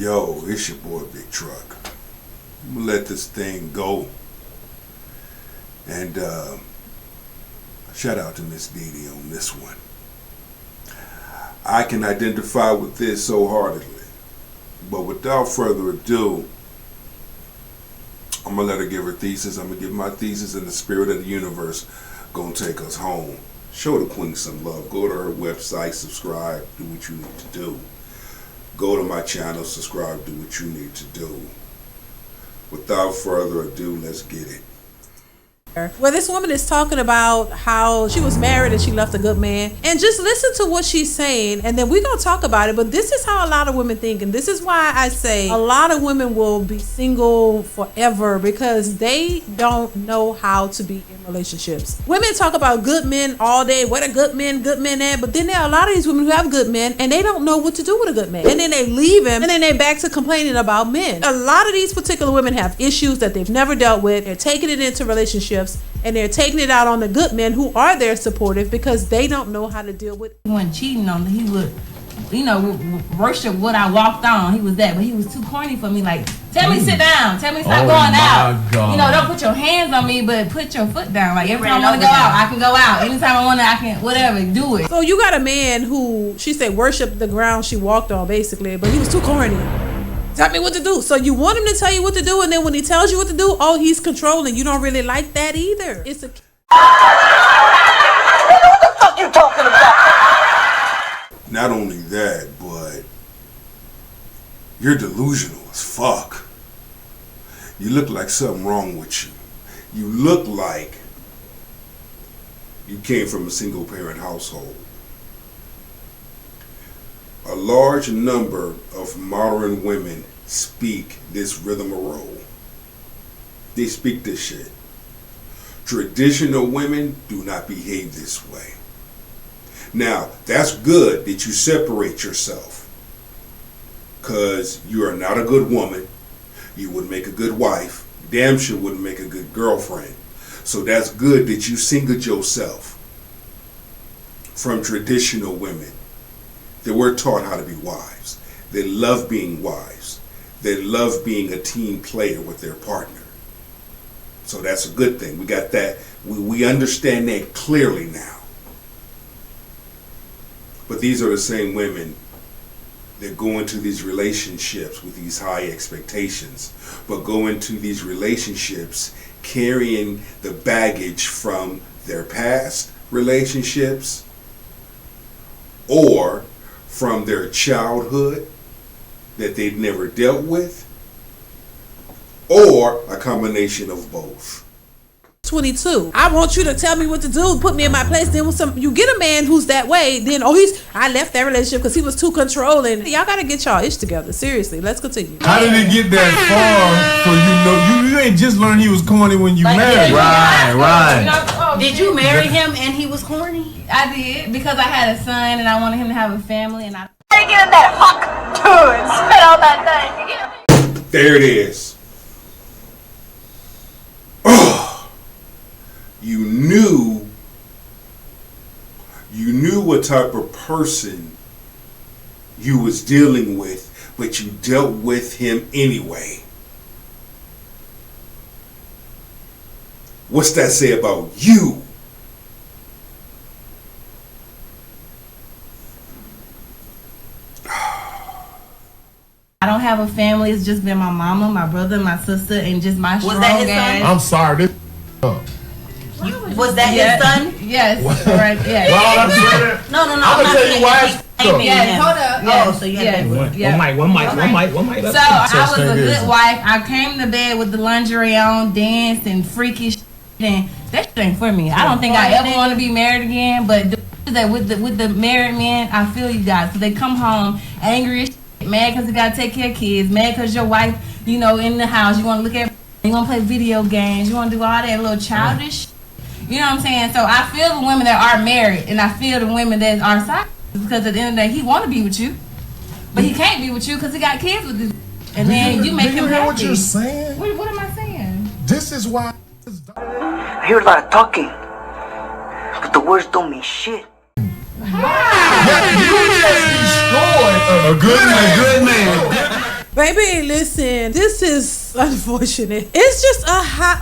Yo, it's your boy Big Truck. I'm gonna let this thing go. And shout out to Miss Dee Dee on this one. I can identify with this so heartedly. But without further ado, I'm gonna let her give her thesis. I'm gonna give my thesis, and the spirit of the universe gonna take us home. Show the queen some love. Go to her website, subscribe, do what you need to do. Go to my channel, subscribe, do what you need to do. Without further ado, let's get it. Well, this woman is talking about how she was married and she left a good man. And just listen to what she's saying, and then we're going to talk about it. But this is how a lot of women think. And this is why I say a lot of women will be single forever, because they don't know how to be in relationships. Women talk about good men all day. What a good men at. But then there are a lot of these women who have good men and they don't know what to do with a good man. And then they leave him and then they're back to complaining about men. A lot of these particular women have issues that they've never dealt with. They're taking it into relationships. And they're taking it out on the good men who are there supportive, because they don't know how to deal with it. He wasn't cheating on me. He would, worship what I walked on. He was that, but he was too corny for me. Like, tell me sit down. Tell me stop going out. God. Don't put your hands on me, but put your foot down. Like, every time I want to go out, I can go out. Anytime I want to, I can, whatever, do it. So you got a man who, she said, worshiped the ground she walked on, basically, but he was too corny. Tell me what to do. So you want him to tell you what to do, and then when he tells you what to do, oh, he's controlling. You don't really like that either. It's a... What the fuck you talking about? Not only that, but you're delusional as fuck. You look like something wrong with you. You look like you came from a single parent household. A large number of modern women speak this rhythm of roll. They speak this shit. Traditional women do not behave this way. Now, that's good that you separate yourself, because you are not a good woman. You wouldn't make a good wife. Damn sure wouldn't make a good girlfriend. So that's good that you singled yourself from traditional women. They were taught how to be wives. They love being wives. They love being a team player with their partner. So that's a good thing. We got that. We understand that clearly now. But these are the same women that go into these relationships with these high expectations, but go into these relationships carrying the baggage from their past relationships or from their childhood that they've never dealt with, or a combination of both. 22. I want you to tell me what to do, put me in my place. Then with you get a man who's that way, then I left that relationship because he was too controlling. Y'all gotta get y'all ish together. Seriously, let's continue. How did it get that far? So you ain't just learned he was corny when you married. Right. Did you marry him and he was corny? I did, because I had a son and I wanted him to have a family, and I Get in that fuck too and spit on that thing. There it is. Oh, you knew what type of person you was dealing with, but you dealt with him anyway. What's that say about you? I don't have a family. It's just been my mama, my brother, my sister, and just my strong that his ass. son? I'm sorry. Was that his son? Yes. Right. Yes. No. I'm gonna tell you why. Yes. Hold up. Yes. Oh, so you had One mic. So I was a good wife. I came to bed with the lingerie on, danced and freaky shit, and that shit ain't for me. I don't think I ever want to be married again. But that with the married men, I feel you guys. So they come home angry as shit, mad because they gotta take care of kids, mad because your wife, in the house, you want to look at, you want to play video games, you want to do all that little childish shit. You know what I'm saying? So I feel the women that are married, and I feel the women that are side, because at the end of the day, he want to be with you, but he can't be with you because he got kids with this. And then you make him happy. What you're saying? What am I saying? This is why. I hear a lot of talking, but the words don't mean shit. You just destroyed a good man. Baby, listen, this is unfortunate. It's just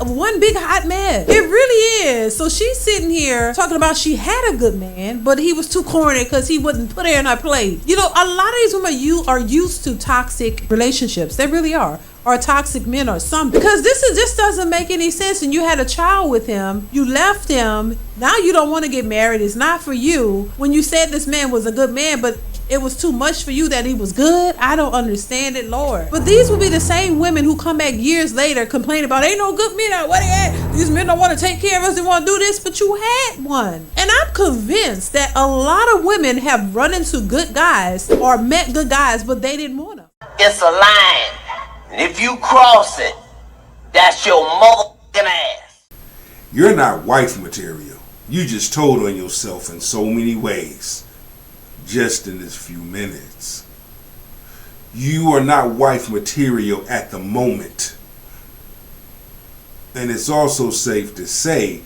one big hot mess. It really is. So she's sitting here talking about she had a good man, but he was too corny because he wouldn't put her in her place. You know, a lot of these women are used to toxic relationships. They really are. Or toxic men or something. Because this doesn't make any sense. And you had a child with him. You left him. Now you don't want to get married. It's not for you. When you said this man was a good man, but it was too much for you that he was good. I don't understand it, Lord. But these will be the same women who come back years later complaining about ain't no good men out. What they at? These men don't want to take care of us. They want to do this, but you had one. And I'm convinced that a lot of women have run into good guys or met good guys, but they didn't want them. It's a line. And if you cross it, that's your motherfucking ass. You're not wife material. You just told on yourself in so many ways. Just in this few minutes. You are not wife material at the moment. And it's also safe to say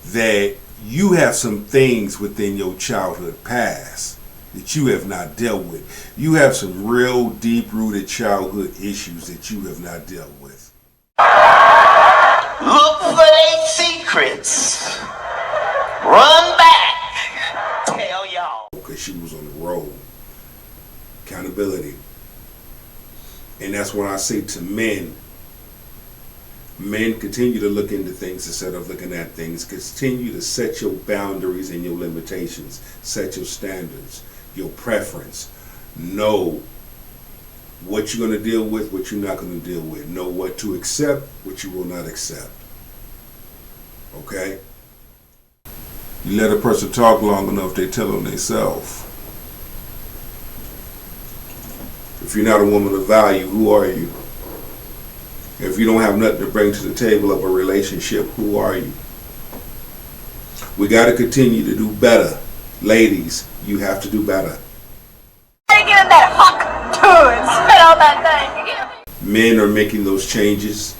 that you have some things within your childhood past that you have not dealt with. You have some real deep-rooted childhood issues that you have not dealt with. Look for their secrets. Run back. Tell y'all. Because she was on the road. Accountability. And that's when I say to men, continue to look into things instead of looking at things. Continue to set your boundaries and your limitations. Set your standards, your preference. Know what you're going to deal with, what you're not going to deal with. Know what to accept, what you will not accept. Okay? You let a person talk long enough, they tell them themselves. If you're not a woman of value, who are you? If you don't have nothing to bring to the table of a relationship, who are you? We got to continue to do better. Ladies, you have to do better. Get in that hawk too and spit on that thing. Men are making those changes.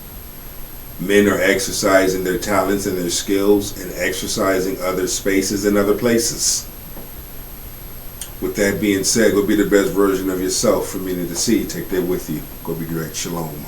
Men are exercising their talents and their skills and exercising other spaces and other places. With that being said, go be the best version of yourself from meaning to see. Take that with you. Go be great. Shalom.